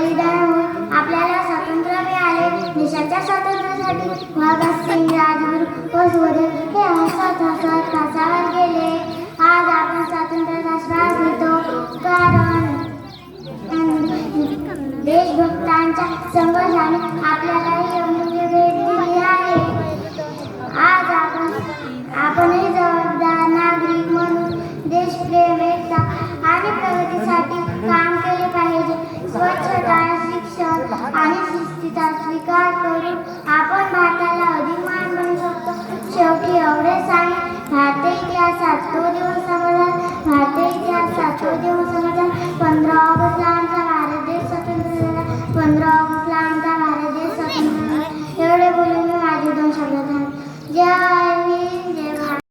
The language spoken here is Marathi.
बलिदानामुळे आपल्याला स्वातंत्र्य मिळाले. देशाच्या स्वातंत्र्यासाठी भगतसिंग, राजगुरू व सुखदेव हे हसत हसत फासावर गेले. आज आपण स्वातंत्र्याचा श्वास घेतो कारण देशभक्तांच्या संघर्षाने आपल्याला ही अमूल्य भेट दिली आहे. आज आपणही जबाबदार नागरिक म्हणून देशप्रेम, एकता आणि प्रगतीसाठी काम केले पाहिजे. स्वच्छता, शिक्षण आणि शिस्तीचा स्वीकार करून आपण भारताला अधिक मान बनवू शकतो. शेवटी एवढेच सांगेन, भारतीय इतिहासात तो दिवस समजला. 15 ऑगस्टला आमचा भारत देश स्वतंत्र झाला. 15 ऑगस्टला आमचा भारत देश स्वतंत्र झाला. एवढे बोलून मी माझे 2 शब्द थांबले. जय